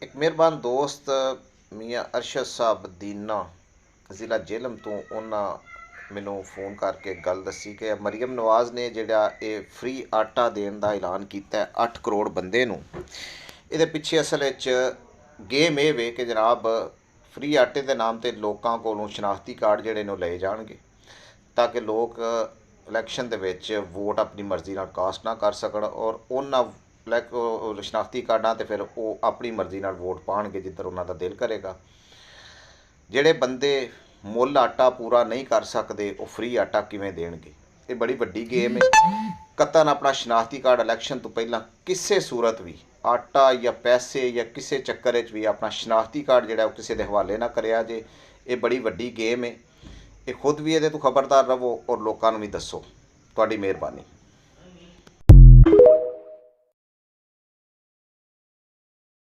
एक मेहरबान दोस्त मियाँ अरशद साहब दीना ਜ਼ਿਲ੍ਹਾ ਜੇਹਲਮ ਤੋਂ ਉਹਨਾਂ ਮੈਨੂੰ फ़ोन ਕਰਕੇ ਗੱਲ ਦੱਸੀ ਕਿ ਮਰੀਮ ਨਵਾਜ਼ ਨੇ ਜਿਹੜਾ ਇਹ ਫ੍ਰੀ ਆਟਾ ਦੇਣ ਦਾ ਐਲਾਨ ਕੀਤਾ 8 ਕਰੋੜ ਬੰਦੇ ਨੂੰ। ਇਹਦੇ ਪਿੱਛੇ ਅਸਲ ਵਿੱਚ ਗੇਮ ਇਹ ਵੇ ਕਿ ਜਨਾਬ ਫ੍ਰੀ ਆਟੇ ਦੇ ਨਾਮ ਤੇ ਲੋਕਾਂ ਕੋਲੋਂ ਸ਼ਨਾਖਤੀ ਕਾਰਡ ਜਿਹੜੇ ਨੇ ਉਹ ਲਏ ਜਾਣਗੇ ਤਾਂ ਕਿ ਲੋਕ ਇਲੈਕਸ਼ਨ ਦੇ ਵਿੱਚ ਵੋਟ ਆਪਣੀ ਮਰਜ਼ੀ ਨਾਲ ਕਾਸਟ ਨਾ ਕਰ ਸਕਣ ਔਰ ਉਹਨਾਂ ਸ਼ਨਾਖਤੀ ਕਾਰਡਾਂ ਤੇ ਫਿਰ ਉਹ ਆਪਣੀ ਮਰਜ਼ੀ ਨਾਲ ਵੋਟ ਪਾਉਣਗੇ ਜਿੱਧਰ ਉਹਨਾਂ ਦਾ ਦਿਲ ਕਰੇਗਾ। ਜਿਹੜੇ ਬੰਦੇ ਮੁੱਲ ਆਟਾ ਪੂਰਾ ਨਹੀਂ ਕਰ ਸਕਦੇ ਉਹ ਫ੍ਰੀ ਆਟਾ ਕਿਵੇਂ ਦੇਣਗੇ? ਇਹ ਬੜੀ ਵੱਡੀ ਗੇਮ ਹੈ। ਕਤਨ ਆਪਣਾ ਸ਼ਨਾਖਤੀ ਕਾਰਡ ਇਲੈਕਸ਼ਨ ਤੋਂ ਪਹਿਲਾਂ ਕਿਸੇ ਸੂਰਤ ਵੀ ਆਟਾ ਜਾਂ ਪੈਸੇ ਜਾਂ ਕਿਸੇ ਚੱਕਰ ਵਿੱਚ ਵੀ ਆਪਣਾ ਸ਼ਨਾਖਤੀ ਕਾਰਡ ਜਿਹੜਾ ਉਹ ਕਿਸੇ ਦੇ ਹਵਾਲੇ ਨਾ ਕਰਿਆ ਜੇ। ਇਹ ਬੜੀ ਵੱਡੀ ਗੇਮ ਹੈ। ਇਹ ਖੁਦ ਵੀ ਇਹਦੇ ਤੋਂ ਖਬਰਦਾਰ ਰਹੋ ਔਰ ਲੋਕਾਂ ਨੂੰ ਵੀ ਦੱਸੋ। ਤੁਹਾਡੀ ਮਿਹਰਬਾਨੀ।